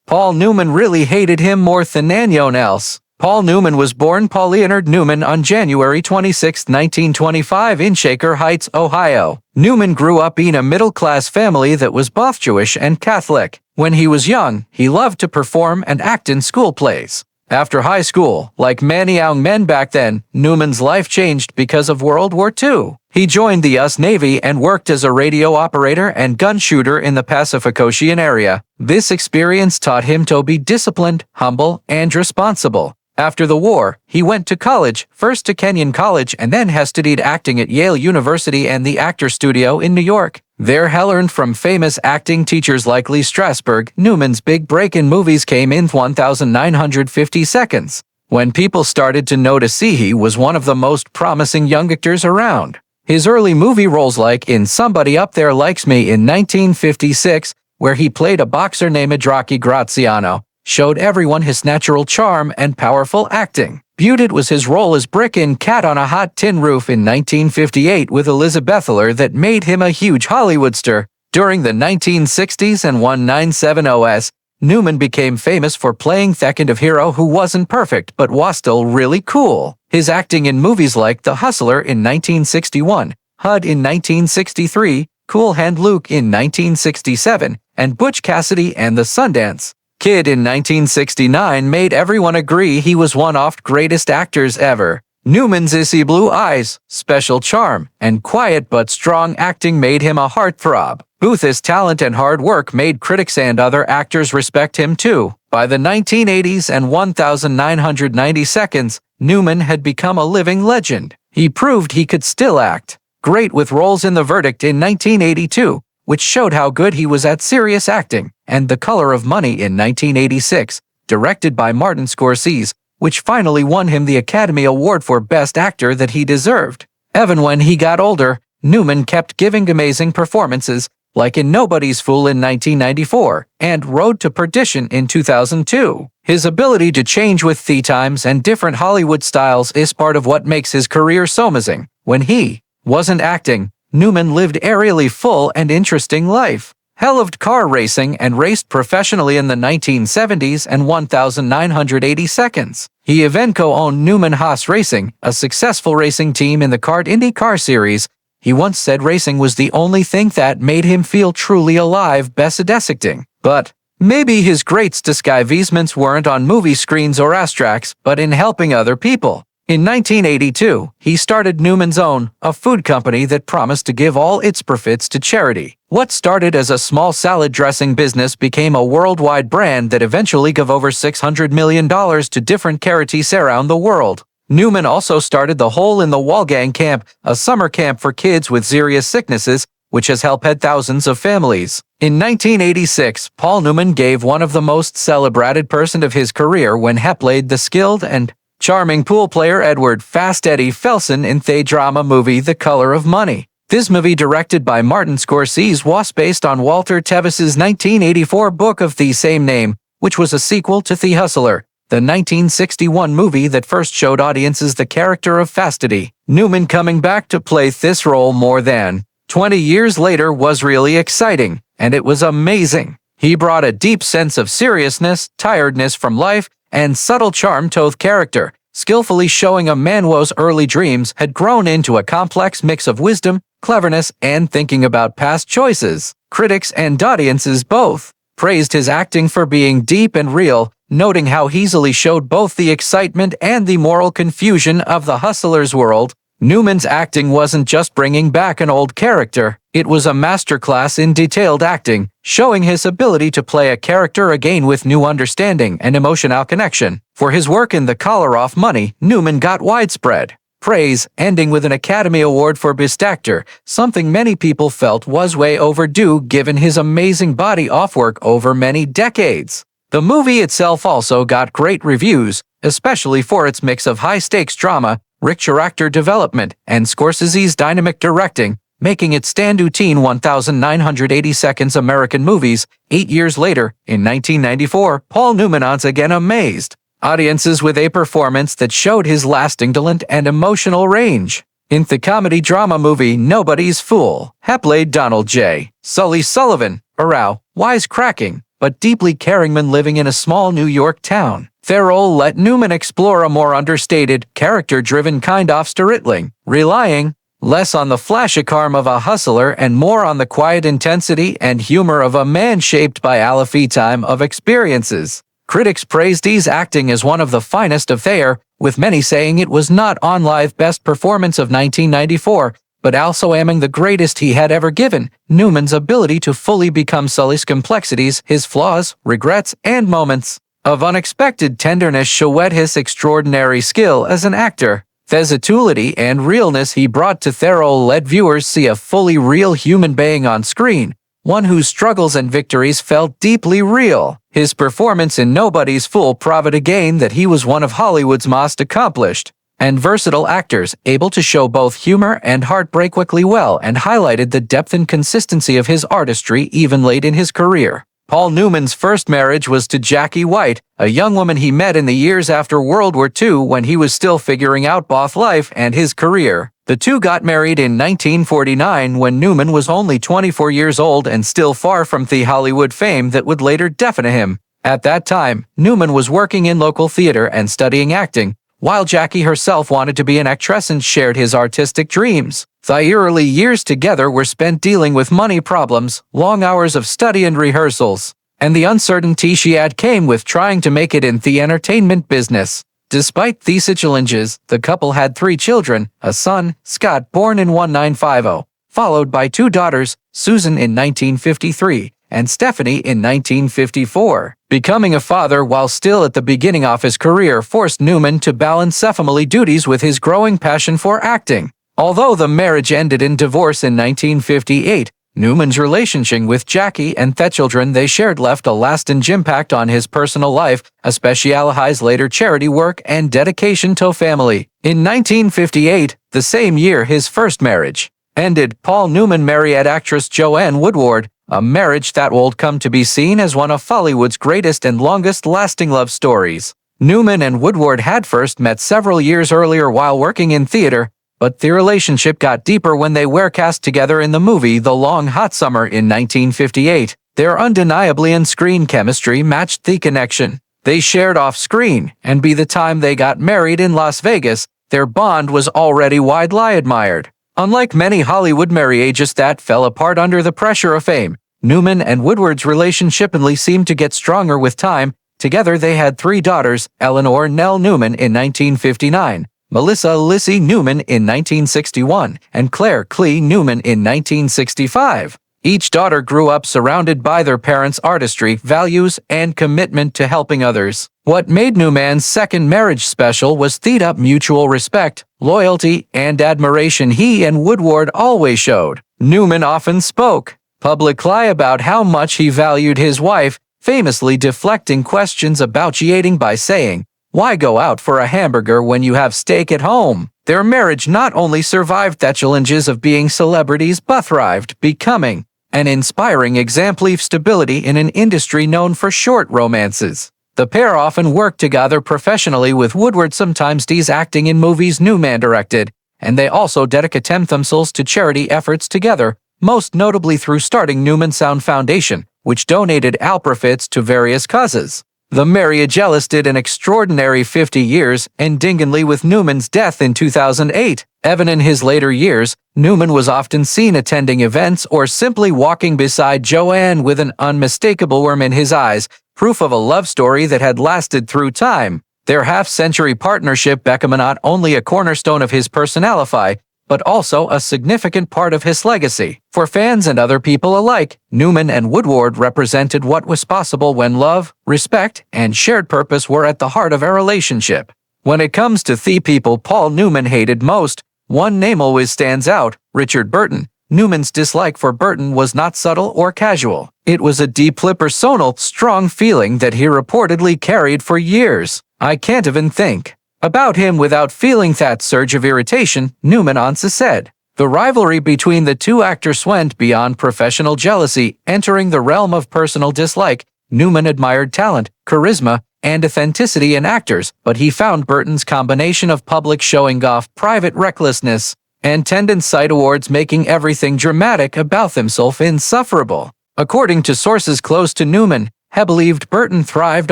Paul Newman really hated him more than anyone else. Paul Newman was born Paul Leonard Newman on January 26, 1925 in Shaker Heights, Ohio. Newman grew up in a middle-class family that was both Jewish and Catholic. When he was young, he loved to perform and act in school plays. After high school, like many young men back then, Newman's life changed because of World War II. He joined the US Navy and worked as a radio operator and gun shooter in the Pacific Ocean area. This experience taught him to be disciplined, humble, and responsible. After the war, he went to college, first to Kenyon College and then studied acting at Yale University and the Actor Studio in New York. There he learned from famous acting teachers like Lee Strasberg. Newman's big break in movies came in 1950 seconds, when people started to notice he was one of the most promising young actors around. His early movie roles like in Somebody Up There Likes Me in 1956, where he played a boxer named Rocky Graziano, showed everyone his natural charm and powerful acting. Feud was his role as Brick in Cat on a Hot Tin Roof in 1958 with Elizabeth Taylor that made him a huge Hollywood star. During the 1960s and 1970s, Newman became famous for playing the kind of hero who wasn't perfect but was still really cool. His acting in movies like The Hustler in 1961, HUD in 1963, Cool Hand Luke in 1967, and Butch Cassidy and the Sundance Kid in 1969 made everyone agree he was one of the greatest actors ever. Newman's icy blue eyes, special charm, and quiet but strong acting made him a heartthrob. Booth's talent and hard work made critics and other actors respect him too. By the 1980s and 1992, Newman had become a living legend. He proved he could still act. Great with roles in The Verdict in 1982, which showed how good he was at serious acting, and The Color of Money in 1986, directed by Martin Scorsese, which finally won him the Academy Award for Best Actor that he deserved. Even when he got older, Newman kept giving amazing performances, like in Nobody's Fool in 1994 and Road to Perdition in 2002. His ability to change with the times and different Hollywood styles is part of what makes his career so amazing. When he wasn't acting, Newman lived a really full and interesting life. He loved car racing and raced professionally in the 1970s and 1982. He even co-owned Newman Haas Racing, a successful racing team in the kart IndyCar series. He once said racing was the only thing that made him feel truly alive besides acting. But maybe his greatest disguisements weren't on movie screens or racetracks, but in helping other people. In 1982, he started Newman's Own, a food company that promised to give all its profits to charity. What started as a small salad dressing business became a worldwide brand that eventually gave over $600 million to different charities around the world. Newman also started the Hole in the Wall Gang Camp, a summer camp for kids with serious sicknesses, which has helped thousands of families. In 1986, Paul Newman gave one of the most celebrated person of his career when he played the skilled and charming pool player Edward Fast Eddie Felson in the drama movie The Color of Money. This movie, directed by Martin Scorsese, was based on Walter Tevis's 1984 book of the same name, which was a sequel to The Hustler, the 1961 movie that first showed audiences the character of Fast Eddie. Newman coming back to play this role more than 20 years later was really exciting, and it was amazing. He brought a deep sense of seriousness, tiredness from life, and subtle charm to the character, skillfully showing a man whose early dreams had grown into a complex mix of wisdom, cleverness, and thinking about past choices. Critics and audiences both praised his acting for being deep and real, noting how easily showed both the excitement and the moral confusion of the hustler's world. Newman's acting wasn't just bringing back an old character, it was a masterclass in detailed acting, showing his ability to play a character again with new understanding and emotional connection. For his work in The Color of Money, Newman got widespread praise, ending with an Academy Award for Best Actor, something many people felt was way overdue given his amazing body of work over many decades. The movie itself also got great reviews, especially for its mix of high-stakes drama, rich character development, and Scorsese's dynamic directing, making it stand out in 1982's American movies. 8 years later, in 1994, Paul Newman once again amazed audiences with a performance that showed his lasting talent and emotional range. In the comedy drama movie Nobody's Fool, he played Donald J. Sully Sullivan, wisecracking, but deeply caring man living in a small New York town. Their role let Newman explore a more understated, character-driven kind of storytelling, relying less on the flashy charm of a hustler and more on the quiet intensity and humor of a man shaped by a lifetime of experiences. Critics praised his acting as one of the finest of their, with many saying it was not on live best performance of 1994, but also among the greatest he had ever given. Newman's ability to fully become Sully's complexities, his flaws, regrets, and moments of unexpected tenderness showed his extraordinary skill as an actor. The versatility and realness he brought to the role let viewers see a fully real human being on screen, one whose struggles and victories felt deeply real. His performance in Nobody's Fool proved again that he was one of Hollywood's most accomplished and versatile actors, able to show both humor and heartbreak quickly well, and highlighted the depth and consistency of his artistry even late in his career. Paul Newman's first marriage was to Jackie White, a young woman he met in the years after World War II when he was still figuring out both life and his career. The two got married in 1949 when Newman was only 24 years old and still far from the Hollywood fame that would later define him. At that time, Newman was working in local theater and studying acting, while Jackie herself wanted to be an actress and shared his artistic dreams. The early years together were spent dealing with money problems, long hours of study and rehearsals, and the uncertainty she had came with trying to make it in the entertainment business. Despite these challenges, the couple had 3 children, a son, Scott, born in 1950, followed by 2 daughters, Susan in 1953, and Stephanie in 1954. Becoming a father while still at the beginning of his career forced Newman to balance family duties with his growing passion for acting. Although the marriage ended in divorce in 1958, Newman's relationship with Jackie and the children they shared left a lasting impact on his personal life, especially his later charity work and dedication to family. In 1958, the same year his first marriage ended, Paul Newman married actress Joanne Woodward, a marriage that would come to be seen as one of Hollywood's greatest and longest-lasting love stories. Newman and Woodward had first met several years earlier while working in theater, but their relationship got deeper when they were cast together in the movie The Long Hot Summer in 1958. Their undeniably on-screen chemistry matched the connection they shared off-screen, and by the time they got married in Las Vegas, their bond was already widely admired. Unlike many Hollywood marriages that fell apart under the pressure of fame, Newman and Woodward's relationship seemed to get stronger with time. Together they had 3 daughters, Eleanor Nell Newman in 1959, Melissa Lissy Newman in 1961, and Claire Clee Newman in 1965. Each daughter grew up surrounded by their parents' artistry, values, and commitment to helping others. What made Newman's second marriage special was the mutual respect, loyalty, and admiration he and Woodward always showed. Newman often spoke publicly about how much he valued his wife, famously deflecting questions about cheating by saying, "Why go out for a hamburger when you have steak at home?" Their marriage not only survived the challenges of being celebrities but thrived, becoming an inspiring example of stability in an industry known for short romances. The pair often worked together professionally, with Woodward sometimes acting in movies Newman directed, and they also dedicated themselves to charity efforts together, most notably through starting Newman Sound Foundation, which donated all profits to various causes. The marriage lasted an extraordinary 50 years, ending with Newman's death in 2008. Even in his later years, Newman was often seen attending events or simply walking beside Joanne with an unmistakable warmth in his eyes, proof of a love story that had lasted through time. Their half-century partnership became not only a cornerstone of his personality, but also a significant part of his legacy. For fans and other people alike, Newman and Woodward represented what was possible when love, respect, and shared purpose were at the heart of a relationship. When it comes to the people Paul Newman hated most, one name always stands out: Richard Burton. Newman's dislike for Burton was not subtle or casual. It was a deeply personal, strong feeling that he reportedly carried for years. "I can't even think about him without feeling that surge of irritation," Newman once said. The rivalry between the two actors went beyond professional jealousy, entering the realm of personal dislike. Newman admired talent, charisma, and authenticity in actors, but he found Burton's combination of public showing off, private recklessness, and tendency towards making everything dramatic about himself insufferable. According to sources close to Newman, He believed Burton thrived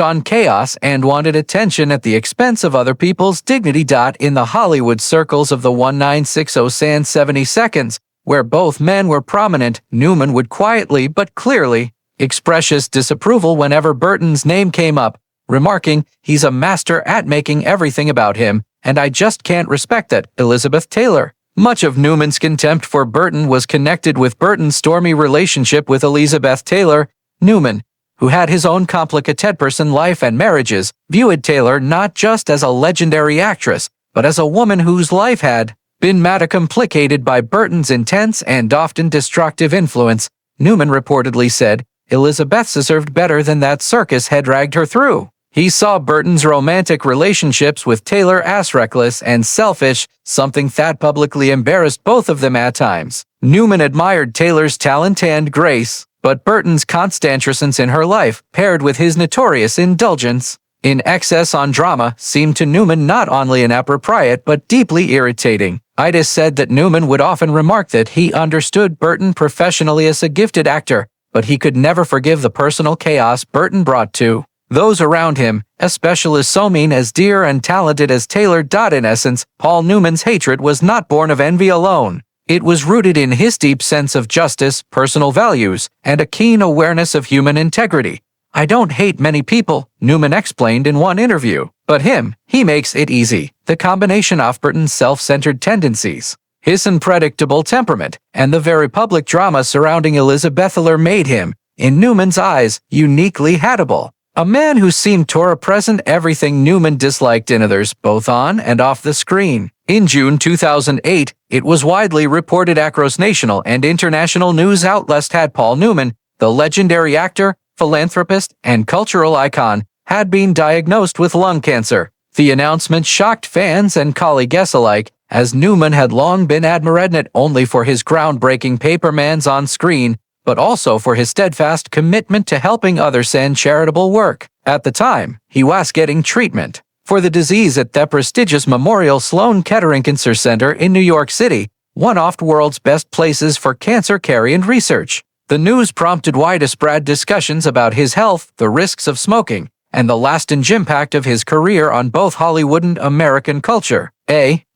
on chaos and wanted attention at the expense of other people's dignity. In the Hollywood circles of the 1960s and 72nds, where both men were prominent, Newman would quietly but clearly express his disapproval whenever Burton's name came up, remarking, "He's a master at making everything about him, and I just can't respect that." Elizabeth Taylor. Much of Newman's contempt for Burton was connected with Burton's stormy relationship with Elizabeth Taylor. Newman, who had his own complicated personal life and marriages, viewed Taylor not just as a legendary actress, but as a woman whose life had been complicated by Burton's intense and often destructive influence. Newman reportedly said, "Elizabeth deserved better than that circus had dragged her through." He saw Burton's romantic relationships with Taylor as reckless and selfish, something that publicly embarrassed both of them at times. Newman admired Taylor's talent and grace, but Burton's constant presence in her life, paired with his notorious indulgence in excess on drama, seemed to Newman not only inappropriate but deeply irritating. It is said that Newman would often remark that he understood Burton professionally as a gifted actor, but he could never forgive the personal chaos Burton brought to those around him, especially so mean as dear and talented as Taylor. In essence, Paul Newman's hatred was not born of envy alone. It was rooted in his deep sense of justice, personal values, and a keen awareness of human integrity. "I don't hate many people," Newman explained in one interview, "but he makes it easy." The combination of Burton's self-centered tendencies, his unpredictable temperament, and the very public drama surrounding Elizabeth Taylor made him, in Newman's eyes, uniquely hateable. A man who seemed to represent everything Newman disliked in others, both on and off the screen. In June 2008, it was widely reported across national and international news outlets that Paul Newman, the legendary actor, philanthropist, and cultural icon, had been diagnosed with lung cancer. The announcement shocked fans and colleagues alike, as Newman had long been admired not only for his groundbreaking performance on screen, but also for his steadfast commitment to helping others and charitable work. At the time, he was getting treatment for the disease at the prestigious Memorial Sloan Kettering Cancer Center in New York City, one of the world's best places for cancer care and research. The news prompted widespread discussions about his health, the risks of smoking, and the lasting impact of his career on both Hollywood and American culture.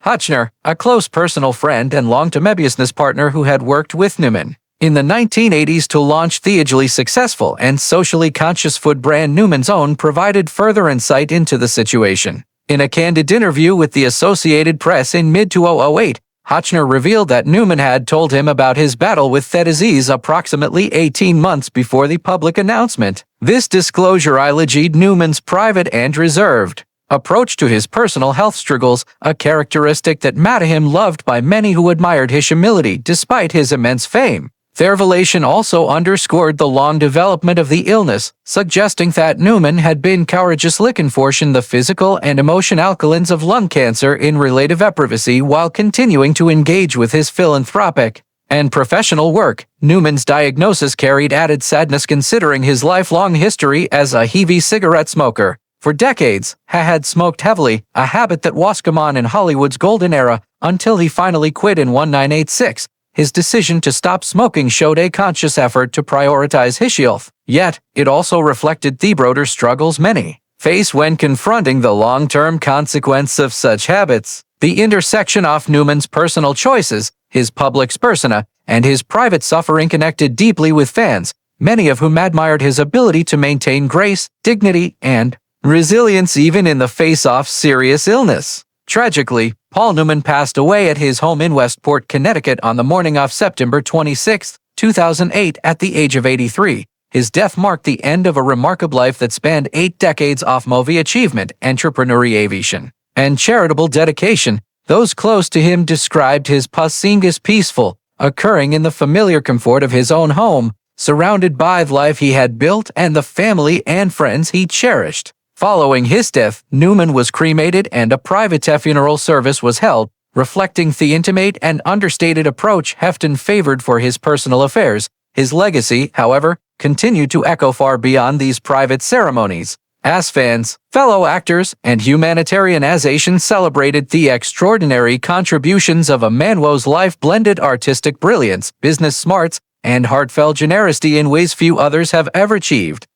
Hutchner, a close personal friend and long-term business partner who had worked with Newman in the 1980s to launch the hugely successful and socially conscious food brand Newman's Own, provided further insight into the situation. In a candid interview with the Associated Press in mid-2008, Hutchner revealed that Newman had told him about his battle with the disease approximately 18 months before the public announcement. This disclosure alleged Newman's private and reserved approach to his personal health struggles, a characteristic that made him loved by many who admired his humility despite his immense fame. The revelation also underscored the long development of the illness, suggesting that Newman had been courageously confronting the physical and emotional alkalins of lung cancer in relative privacy while continuing to engage with his philanthropic and professional work. Newman's diagnosis carried added sadness considering his lifelong history as a heavy cigarette smoker. For decades, he had smoked heavily, a habit that was common in Hollywood's golden era, until he finally quit in 1986. His decision to stop smoking showed a conscious effort to prioritize his health, yet it also reflected the broader struggles many face when confronting the long-term consequences of such habits. The intersection of Newman's personal choices, his public persona, and his private suffering connected deeply with fans, many of whom admired his ability to maintain grace, dignity, and resilience even in the face of serious illness. Tragically, Paul Newman passed away at his home in Westport, Connecticut on the morning of September 26, 2008 at the age of 83. His death marked the end of a remarkable life that spanned 8 decades of movie achievement, entrepreneurial aviation, and charitable dedication. Those close to him described his passing as peaceful, occurring in the familiar comfort of his own home, surrounded by the life he had built and the family and friends he cherished. Following his death, Newman was cremated and a private funeral service was held, reflecting the intimate and understated approach Hefton favored for his personal affairs. His legacy, however, continued to echo far beyond these private ceremonies. As fans, fellow actors, and humanitarianizations celebrated the extraordinary contributions of a man whose life blended artistic brilliance, business smarts, and heartfelt generosity in ways few others have ever achieved.